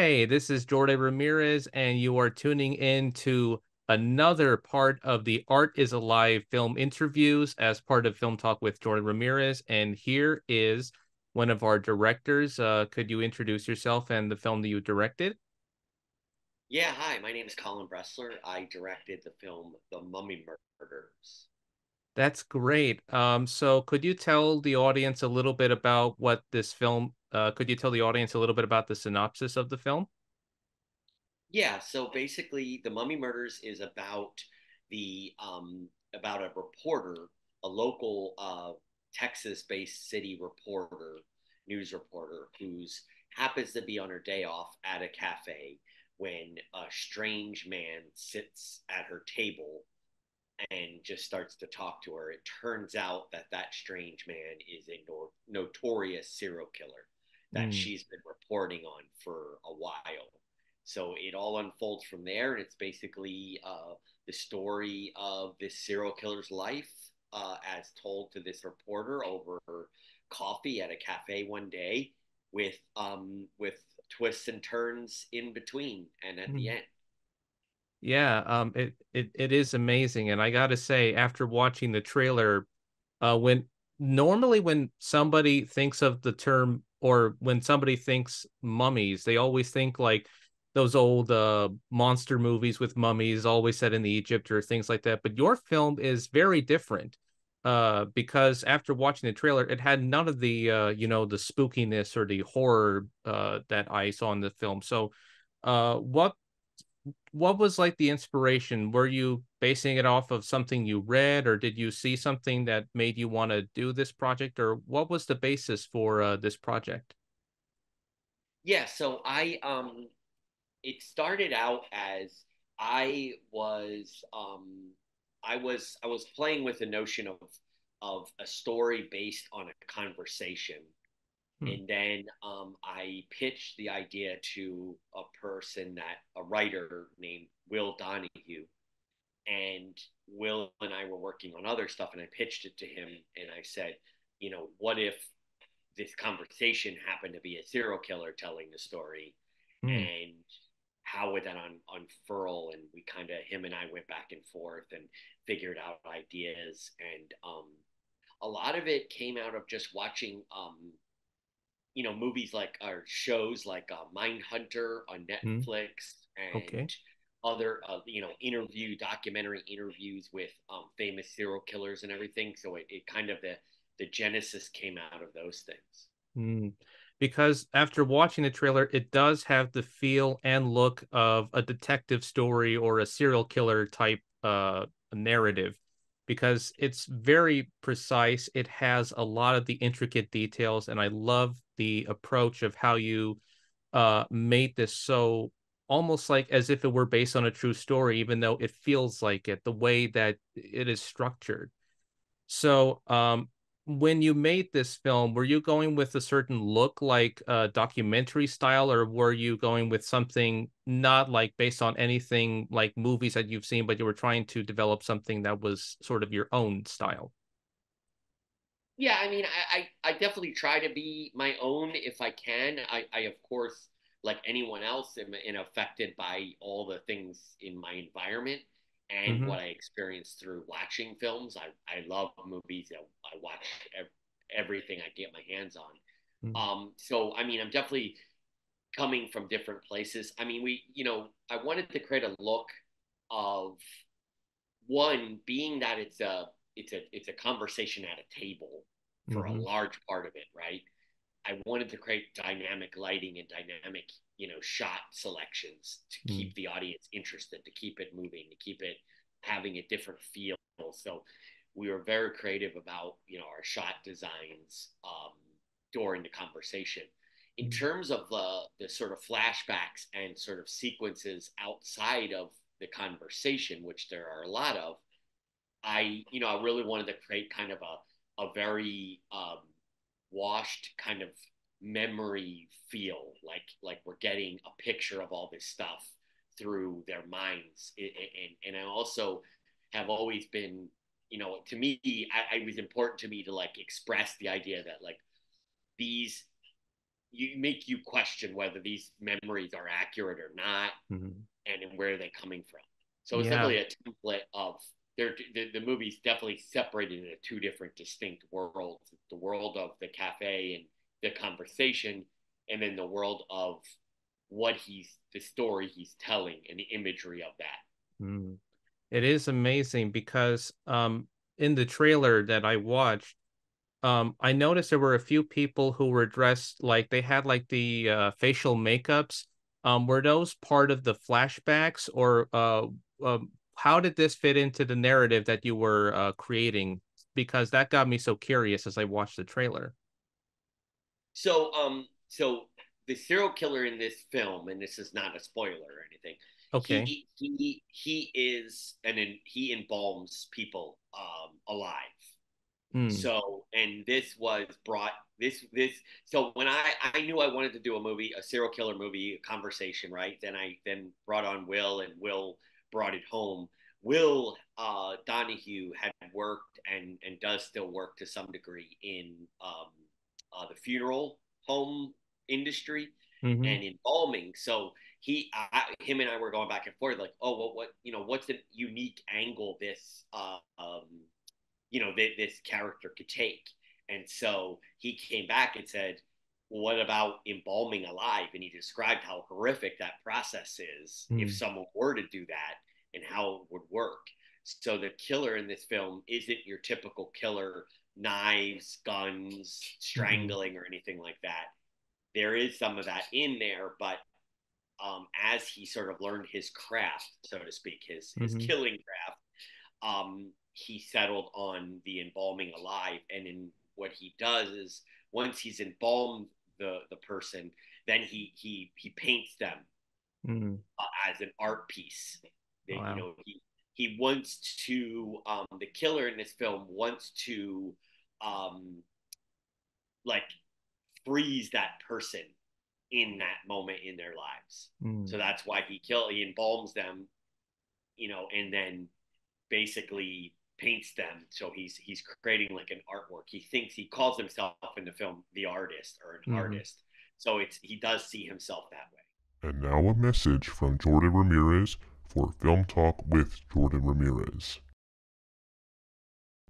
Hey, this is Jordan Ramirez, and you are tuning in to another part of the Art is Alive film interviews as part of Film Talk with Jordan Ramirez. And here is one of our directors. Could you introduce yourself and the film that you directed? Yeah, hi, my name is Colin Bressler. I directed the film The Mummy Murders. That's great. So could you tell the audience a little bit about what this film, could you tell the audience a little bit about the synopsis of the film? Yeah, so basically The Mummy Murders is about the about a reporter, a local Texas-based city reporter, news reporter who's happens to be on her day off at a cafe when a strange man sits at her table and just starts to talk to her. It turns out that that strange man is a notorious serial killer that Mm. she's been reporting on for a while. So it all unfolds from there, and it's basically the story of this serial killer's life as told to this reporter over coffee at a cafe one day, with twists and turns in between and at the Mm. end. Yeah, it is amazing, and I gotta say, after watching the trailer, when normally when somebody thinks of the term or when somebody thinks mummies, they always think like those old monster movies with mummies, always set in Egypt or things like that. But your film is very different, because after watching the trailer, it had none of the the spookiness or the horror that I saw in the film. So, what was like the inspiration? Were you basing it off of something you read, or did you see something that made you want to do this project, or what was the basis for this project? Yeah, so it started out as I was I was playing with the notion of a story based on a conversation, Hmm. and then I pitched the idea to a writer named Will Donahue, and Will and I were working on other stuff, and I pitched it to him, and I said, what if this conversation happened to be a serial killer telling the story, Hmm. and how would that unfurl? And we kind of him and I went back and forth and figured out ideas, and a lot of it came out of just watching movies like or shows like Mindhunter on Hmm. Netflix, Okay. and other documentary interviews with famous serial killers and everything. So it kind of the genesis came out of those things. Mm. Because after watching the trailer, it does have the feel and look of a detective story or a serial killer type narrative because it's very precise. It has a lot of the intricate details, and I love the approach of how you made this so almost like as if it were based on a true story, even though it feels like it, the way that it is structured. So, when you made this film, were you going with a certain look, like documentary style, or were you going with something not like based on anything like movies that you've seen, but you were trying to develop something that was sort of your own style? Yeah, I mean, I definitely try to be my own if I can. I of course, like anyone else, am affected by all the things in my environment and Mm-hmm. what I experience through watching films. I love movies. I watch everything I get my hands on. So I mean, I'm definitely coming from different places. I mean, I wanted to create a look of one being that it's a conversation at a table for a Mm-hmm. large part of it, right? I wanted to create dynamic lighting and dynamic, shot selections to Mm-hmm. keep the audience interested, to keep it moving, to keep it having a different feel. So we were very creative about, our shot designs during the conversation. In terms of the sort of flashbacks and sort of sequences outside of the conversation, which there are a lot of, I really wanted to create kind of a very washed kind of memory feel, like we're getting a picture of all this stuff through their minds. And I also have always been, to me, it was important to me to like express the idea that like these you make you question whether these memories are accurate or not, Mhm. and where they're coming from. So it's Yeah. definitely a template of the movie's definitely separated into two different distinct worlds: the world of the cafe and the conversation, and then the world of the story he's telling and the imagery of that. Mm. It is amazing because in the trailer that I watched, I noticed there were a few people who were dressed like they had like the facial makeups. Were those part of the flashbacks, or how did this fit into the narrative that you were creating? Because that got me so curious as I watched the trailer. So the serial killer in this film, and this is not a spoiler or anything, Okay. he is, and then he embalms people alive. Hmm. So, and this was brought this. So when I knew I wanted to do a movie, a serial killer movie, a conversation, right? Then I then brought on Will, and Will brought it home. Will Donahue had worked and does still work to some degree in the funeral home industry Mm-hmm. and embalming. So him and I were going back and forth, like, oh, well, what's the unique angle this this character could take. And so he came back and said, well, what about embalming alive? And he described how horrific that process is if Hmm. someone were to do that and how it would work. So the killer in this film isn't your typical killer, knives, guns, Mm-hmm. strangling, or anything like that. There is some of that in there, but as he sort of learned his craft, so to speak, his Mm-hmm. killing craft, he settled on the embalming alive. And then what he does is once he's embalmed the person, then he paints them Mm-hmm. as an art piece. That Wow. he wants to the killer in this film wants to um, like freeze that person in that moment in their lives. Mm. So that's why he embalms them, and then basically paints them. So he's creating like an artwork. He calls himself in the film the artist or an Mm-hmm. artist. So he does see himself that way. And now a message from Jordan Ramirez for Film Talk with Jordan Ramirez.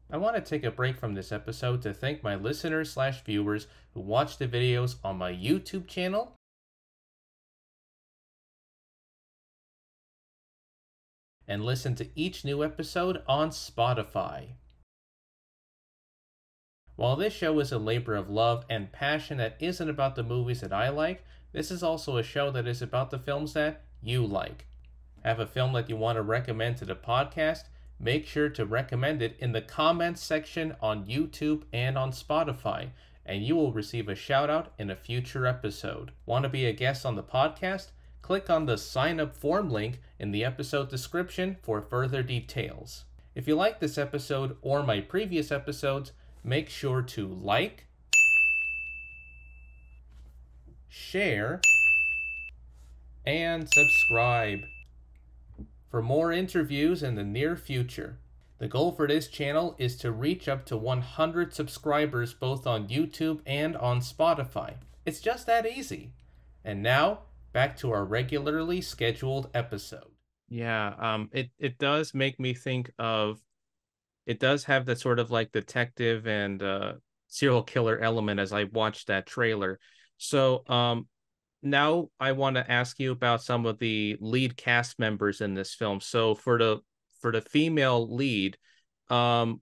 I want to take a break from this episode to thank my listeners/viewers who watch the videos on my YouTube channel and listen to each new episode on Spotify. While this show is a labor of love and passion that isn't about the movies that I like, this is also a show that is about the films that you like. Have a film that you want to recommend to the podcast? Make sure to recommend it in the comments section on YouTube and on Spotify, and you will receive a shout out in a future episode. Want to be a guest on the podcast? Click on the sign up form link in the episode description for further details. If you like this episode or my previous episodes, make sure to like, share, and subscribe for more interviews in the near future. The goal for this channel is to reach up to 100 subscribers both on YouTube and on Spotify. It's just that easy. And now, back to our regularly scheduled episode. Yeah, it does make me think of, it does have that sort of like detective and serial killer element as I watched that trailer. So now I want to ask you about some of the lead cast members in this film. So for the female lead, um,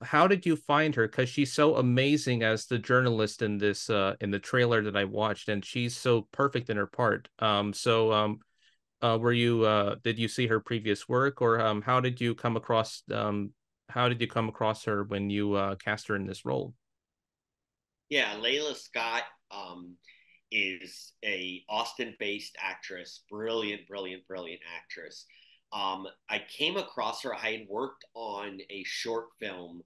how did you find her? Because she's so amazing as the journalist in this in the trailer that I watched, and she's so perfect in her part. Were you did you see her previous work, or how did you come across her when you cast her in this role? Yeah, Layla Scott is a Austin-based actress, brilliant, brilliant, brilliant actress. I came across her. I had worked on a short film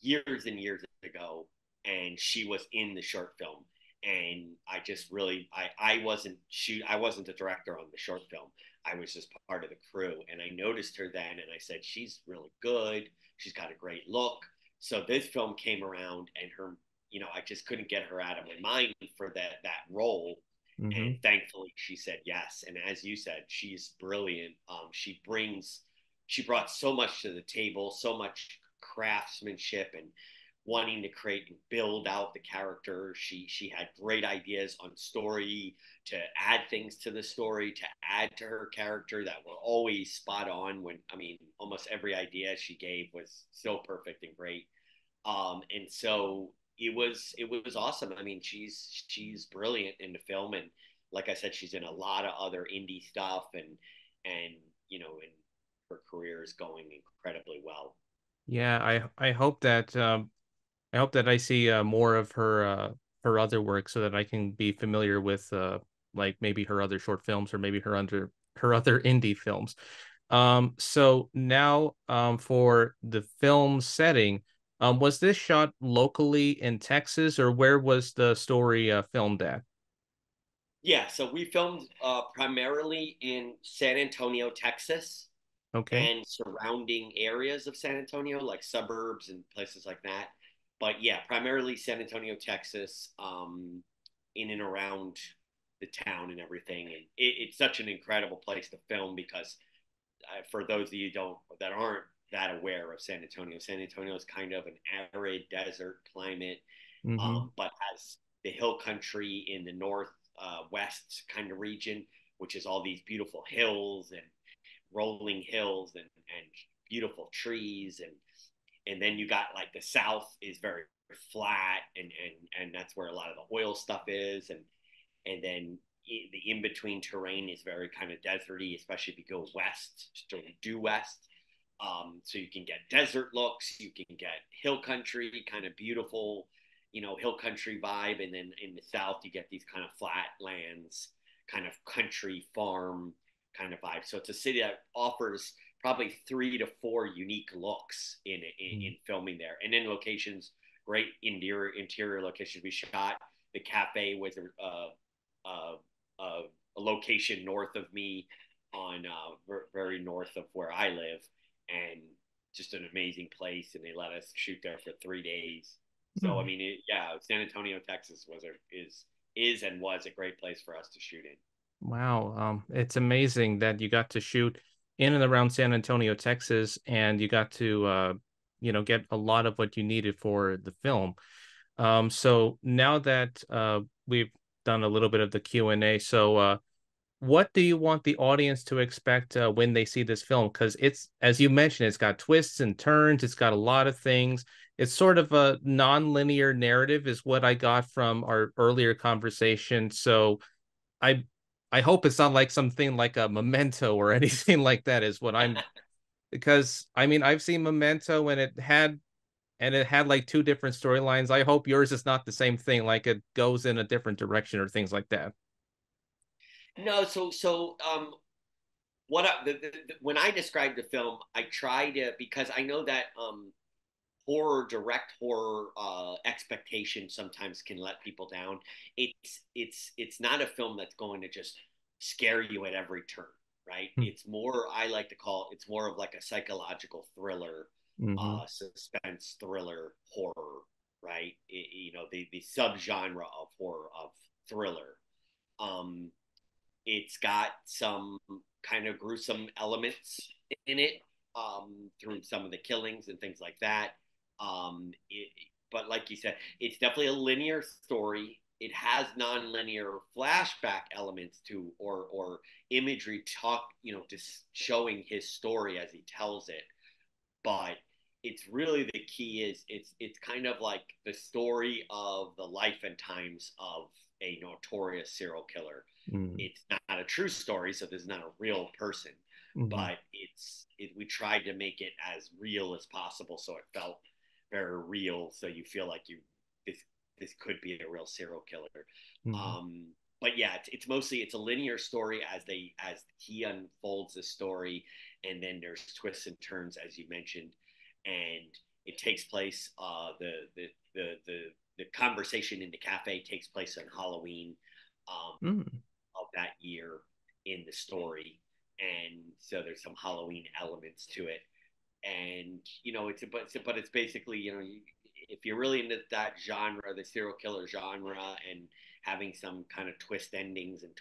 years and years ago, and she was in the short film. And I just really, I wasn't the director on the short film. I was just part of the crew, and I noticed her then, and I said, she's really good. She's got a great look. So this film came around, and I just couldn't get her out of my mind for that role. Mm-hmm. And thankfully she said yes. And as you said, she's brilliant. She brought so much to the table, so much craftsmanship and wanting to create and build out the character. She had great ideas on story, to add things to the story, to add to her character that were always spot on. When I mean, almost every idea she gave was so perfect and great. And so it was awesome. I mean, she's brilliant in the film, and like I said, she's in a lot of other indie stuff, and and her career is going incredibly well. Yeah, I hope that I see more of her other work so that I can be familiar with like maybe her other short films or maybe her other indie films. So now for the film setting, was this shot locally in Texas or where was the story filmed at? Yeah, so we filmed primarily in San Antonio, Texas, Okay. and surrounding areas of San Antonio, like suburbs and places like that. But yeah, primarily San Antonio, Texas, in and around the town and everything. And it's such an incredible place to film because for those of you don't that aren't that aware of San Antonio is kind of an arid desert climate, Mm-hmm. but has the hill country in the north west kind of region, which is all these beautiful hills and rolling hills and beautiful trees, and then you got like the south is very flat, and that's where a lot of the oil stuff is, and then the in between terrain is very kind of deserty, especially if you go west, due west. So you can get desert looks, you can get hill country, kind of beautiful, hill country vibe, and then in the south you get these kind of flat lands, kind of country farm kind of vibe. So it's a city that offers probably 3 to 4 unique looks in filming there, and in locations, great interior locations. We shot the cafe was uh, a location north of me on very north of where I live, and just an amazing place. And they let us shoot there for 3 days. So I Mm. mean, yeah, San Antonio, Texas is and was a great place for us to shoot in. Wow. It's amazing that you got to shoot in and around San Antonio, Texas, and you got to get a lot of what you needed for the film. So now that we've done a little bit of the Q&A, so what do you want the audience to expect when they see this film? Because it's, as you mentioned, it's got twists and turns, it's got a lot of things. It's sort of a non-linear narrative, is what I got from our earlier conversation. So I I hope it's not like something like a Memento or anything like that, is what I'm, because I mean I've seen Memento and it had like two different storylines. I hope yours is not the same thing, like it goes in a different direction or things like that. No, so when I describe the film, I try to, because I know that direct horror expectation sometimes can let people down. It's not a film that's going to just scare you at every turn, right? It's more, I like to call it's more of like a psychological thriller, Mm-hmm. suspense thriller horror, right? The subgenre of horror, of thriller. Um, it's got some kind of gruesome elements in it, through some of the killings and things like that. Um, it, but like you said, it's definitely a linear story. It has non-linear flashback elements to, or imagery talk, just showing his story as he tells it. But it's really, the key is it's kind of like the story of the life and times of a notorious serial killer. Mm-hmm. It's not a true story, so there's not a real person, Mm-hmm. but we tried to make it as real as possible, so it felt very real, so you feel like this this could be a real serial killer. Mm-hmm. um but yeah, it's mostly, it's a linear story as he unfolds the story, and then there's twists and turns, as you mentioned, and it takes place, the conversation in the cafe takes place on Halloween, um, Mm-hmm. of that year in the story, and so there's some Halloween elements to it, and it's, but it's basically, if you're really into that genre, the serial killer genre, and having some kind of twist endings and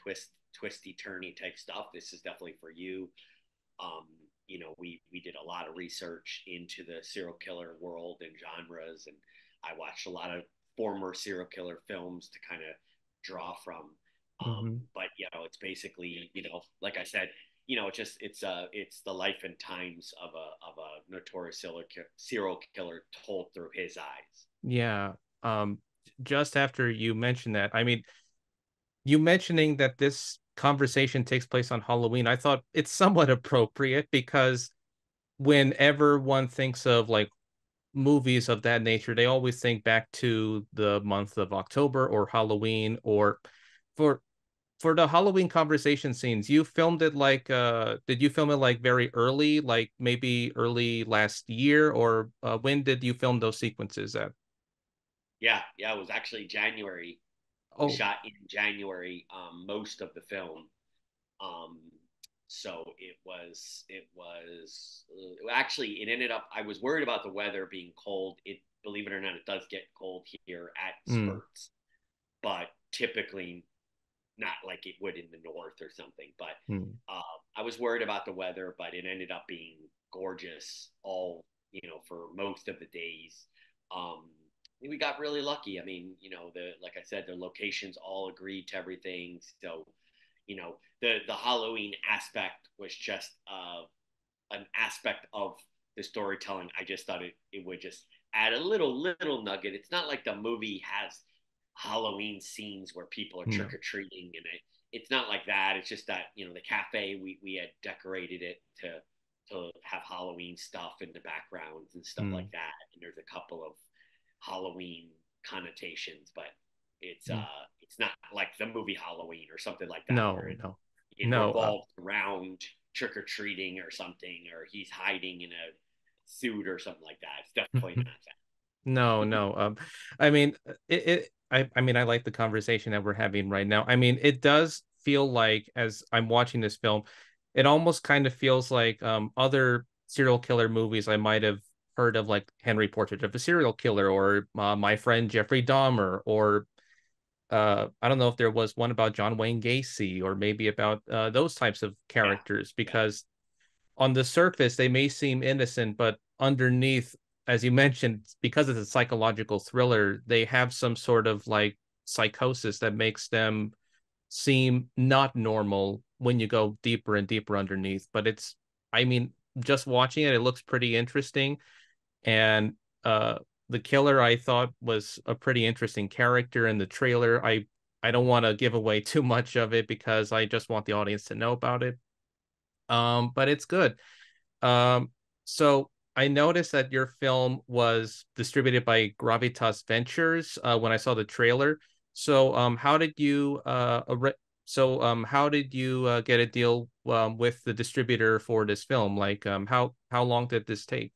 twisty turny type stuff, this is definitely for you. Um, we did a lot of research into the serial killer world and genres, and I watched a lot of former serial killer films to kind of draw from. Hmm. But it's basically, like I said, it's the life and times of a notorious serial killer told through his eyes. Yeah. Um, just after you mentioned that, I mean, you mentioning that this conversation takes place on Halloween, I thought it's somewhat appropriate because whenever one thinks of like movies of that nature, they always think back to the month of October or Halloween. Or for the Halloween conversation scenes, you filmed it like did you film it like very early, like maybe early last year, or when did you film those sequences at? Yeah, yeah, it was actually January. We Oh. shot in January, most of the film. Um, so it ended up, I was worried about the weather being cold. Believe it or not, it does get cold here at Mm, spurts, but typically not like it would in the north or something. But mm, I was worried about the weather, but it ended up being gorgeous for most of the days. Um, we got really lucky. I mean, like I said, the locations all agreed to everything. So, the Halloween aspect was just an aspect of the storytelling. I just thought it would just add a little nugget. It's not like the movie has Halloween scenes where people are trick no. or treating, and it's not like that. It's just that the cafe, we had decorated it to have Halloween stuff in the backgrounds and stuff like Mm, that. And there's a couple of Halloween connotations, but mm. it's not like the movie Halloween or something like that where No, it no, it no. revolves around trick or treating or something, or he's hiding in a suit or something like that. It's definitely not No, that. no. I mean, I mean, I like the conversation that we're having right now. I mean, it does feel like as I'm watching this film, it almost kind of feels like other serial killer movies I might have heard of, like Henry Portrait of a Serial Killer, or My Friend Jeffrey Dahmer, or I don't know if there was one about John Wayne Gacy, or maybe about those types of Yeah, characters, yeah, because on the surface they may seem innocent, but underneath, as you mentioned, because it's a psychological thriller, they have some sort of like psychosis that makes them seem not normal when you go deeper and deeper underneath. But it's, I mean, just watching it, it looks pretty interesting. And uh the killer, I thought, was a pretty interesting character in the trailer. I don't want to give away too much of it because I just want the audience to know about it. But it's good. um, so I noticed that your film was distributed by Gravitas Ventures when I saw the trailer. So how did you how did you get a deal with the distributor for this film? Like how long did this take?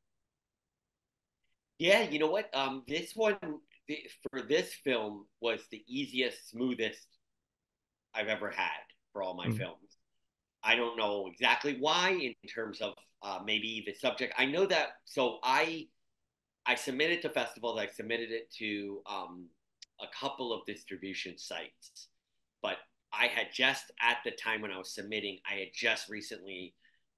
yeah. You know what? This one for this film was the easiest, smoothest I've ever had for all my Mm, films. I don't know exactly why in terms of maybe the subject. I know that. So I submitted to festivals. I submitted it to a couple of distribution sites, but I had just at the time when I was submitting, I had just recently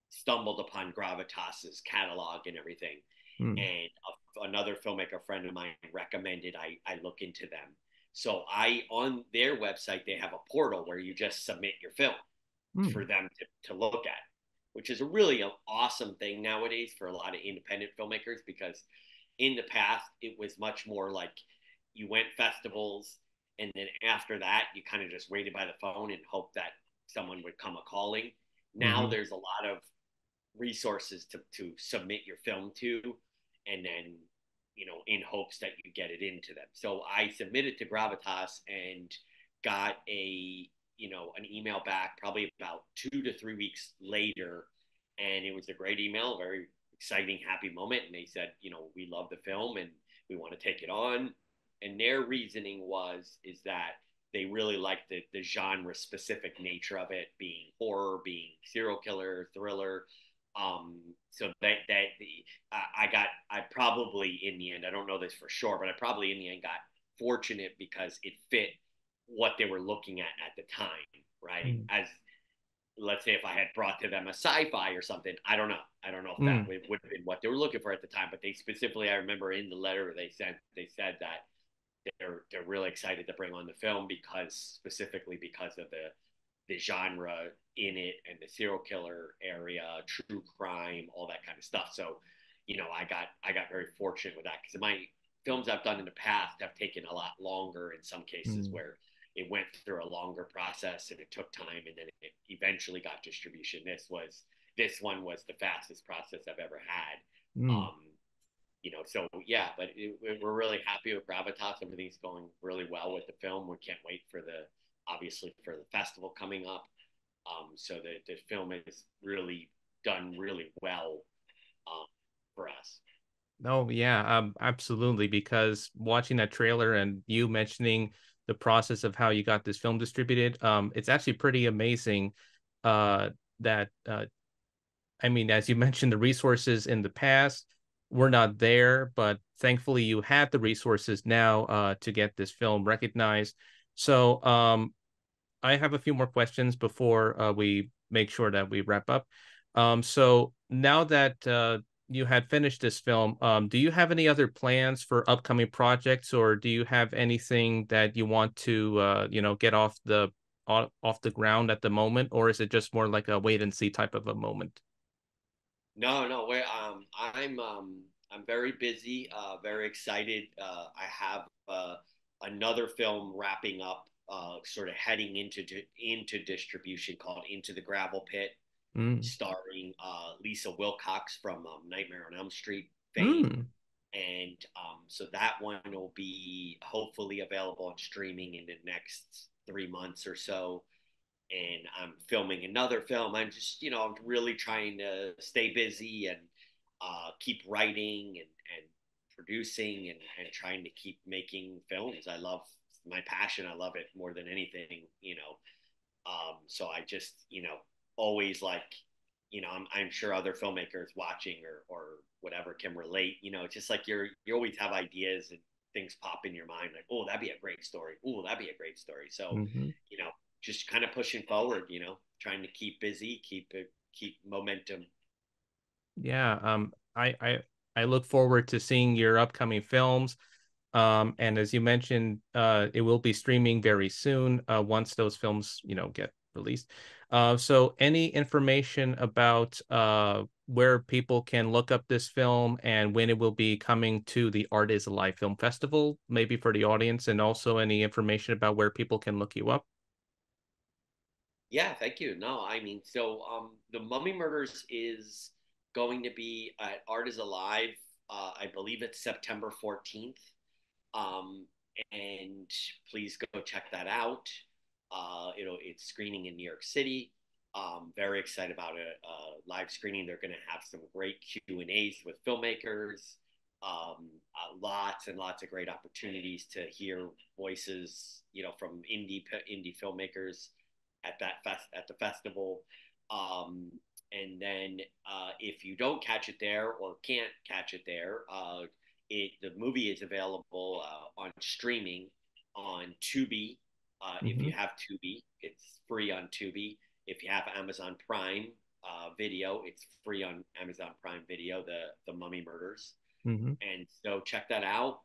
stumbled upon Gravitas's catalog and everything, mm, and another filmmaker friend of mine recommended I look into them. So I on their website they have a portal where you just submit your film for mm, them to look at, which is a really awesome thing nowadays for a lot of independent filmmakers because in the past it was much more like you went festivals and then after that you kind of just waited by the phone and hoped that someone would come a calling. Now mhm, there's a lot of resources to submit your film to and then in hopes that you get it into them. So I submitted to Gravitas and got an email back probably about 2 to 3 weeks later, and it was a great email, very exciting, happy moment. And they said, we love the film and we want to take it on. And their reasoning is that they really liked the genre specific nature of it, being horror, being serial killer, thriller, So I probably in the end, I don't know this for sure, but I probably in the end got fortunate because it fit what they were looking at the time, right? Mm. As let's say if I had brought to them a sci-fi or something, I don't know. I don't know if that Mm. would have been what they were looking for at the time. But they specifically, I remember in the letter they said that they're really excited to bring on the film because specifically because of the genre in it and the serial killer area, true crime, all that kind of stuff. So, I got very fortunate with that because my films I've done in the past have taken a lot longer in some cases Mm. where it went through a longer process and it took time and then it eventually got distribution. This one was the fastest process I've ever had. Mm. Um, so yeah, but we're really happy with Gravitas. Everything's going really well with the film. We can't wait for obviously for the festival coming up. So the film is really done really well um, for us. Oh yeah, absolutely. Because watching that trailer and you mentioning the process of how you got this film distributed, it's actually pretty amazing. That I mean, as you mentioned, the resources in the past were not there, but thankfully you had the resources now to get this film recognized. So I have a few more questions before we make sure that we wrap up. So now that you had finished this film, do you have any other plans for upcoming projects, or do you have anything that you want to, get off the ground at the moment, or is it just more like a wait and see type of a moment? No, no, I'm very busy, very excited. I have another film wrapping up, sort of heading into distribution called Into the Gravel Pit, Mm. starring Lisa Wilcox from Nightmare on Elm Street fame. Mm. And so that one will be hopefully available on streaming in the next 3 months or so. And I'm filming another film. I'm just, I'm really trying to stay busy and keep writing and producing and trying to keep making films. I love my passion. I love it more than anything. So I just, always like, I'm sure other filmmakers watching or whatever can relate. It's just like you always have ideas and things pop in your mind like, oh, that'd be a great story. Oh, that'd be a great story. So, Hmm. you know, just kind of pushing forward. Trying to keep busy, keep momentum. Yeah. I look forward to seeing your upcoming films. And as you mentioned, it will be streaming very soon, once those films, get released. So any information about where people can look up this film and when it will be coming to the Art is Alive Film Festival, maybe for the audience, and also any information about where people can look you up? Yeah, thank you. No, I mean, so the Mummy Murders is going to be at Art is Alive. I believe it's September 14th. Um, and please go check that out. It's screening in New York City. Very excited about a live screening. They're going to have some great Q&As with filmmakers. Lots and lots of great opportunities to hear voices, from indie filmmakers at the festival. Um, and then if you don't catch it there or can't catch it there, the movie is available on streaming on Tubi. If Hmm. you have Tubi, it's free on Tubi. If you have Amazon Prime Video, it's free on Amazon Prime Video. The Mummy Murders, Hmm. and so check that out.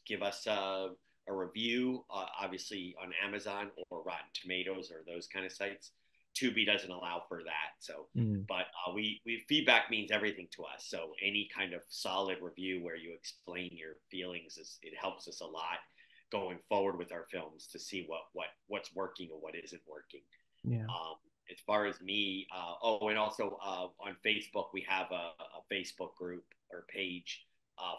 Give us a review, obviously on Amazon or Rotten Tomatoes or those kind of sites. Tubi doesn't allow for that. So, Mm. but we feedback means everything to us. So any kind of solid review where you explain your feelings it helps us a lot going forward with our films to see what's working and what isn't working. Yeah. Um, as far as me, and also on Facebook we have a Facebook group or page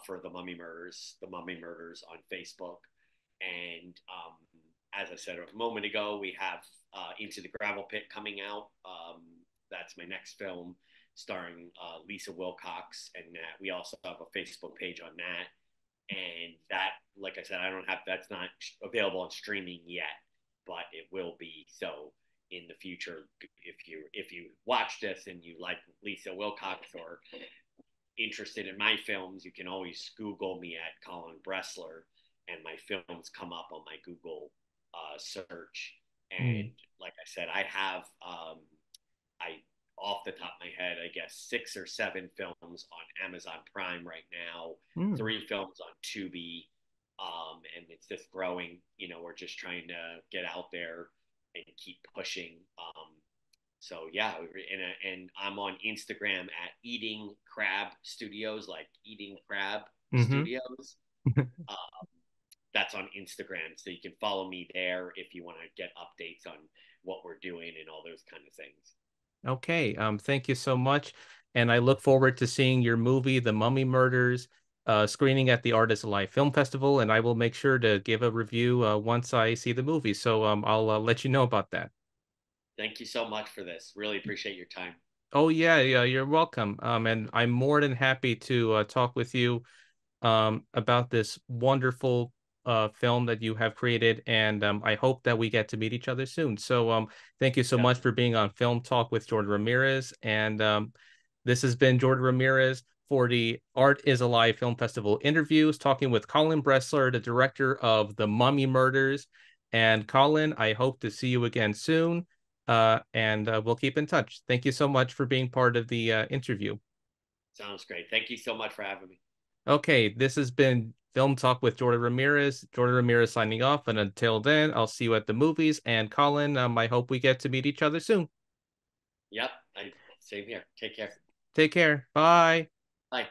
for the Mummy Murders on Facebook. And as I said a moment ago, we have Into the Gravel Pit coming out. That's my next film starring Lisa Wilcox, and that we also have a Facebook page on that. And that, like I said, I don't have that's not available on streaming yet, but it will be. So in the future, if you watch this and you like Lisa Wilcox or interested in my films, you can always Google me at Colin Bressler, and my films come up on my Google search. And Mm. like I said, I have I off the top of my head, I guess 6 or 7 films on Amazon Prime right now, Mm. 3 films on Tubi, and it's just growing. We're just trying to get out there and keep pushing. So yeah, and I'm on Instagram at Eating Crab Studios, like Eating Crab Mm-hmm. Studios. Uh, that's on Instagram, so you can follow me there if you want to get updates on what we're doing and all those kind of things. Okay. Thank you so much. And I look forward to seeing your movie, The Mummy Murders, screening at the Artist Alive Film Festival, and I will make sure to give a review once I see the movie. So I'll let you know about that. Thank you so much for this. Really appreciate your time. Oh yeah, yeah, you're welcome. And I'm more than happy to talk with you about this wonderful film that you have created, and I hope that we get to meet each other soon. So thank you so much Definitely. for being on Film Talk with Jordan Ramirez, and this has been Jordan Ramirez for the Art is Alive Film Festival interviews, talking with Colin Bressler, the director of The Mummy Murders. And Colin, I hope to see you again soon, and we'll keep in touch. Thank you so much for being part of the interview. Sounds great. Thank you so much for having me. Okay, this has been Film Talk with Jordan Ramirez. Jordan Ramirez signing off. And until then, I'll see you at the movies. And Colin, I hope we get to meet each other soon. Yep. Same here. Take care. Take care. Bye. Bye.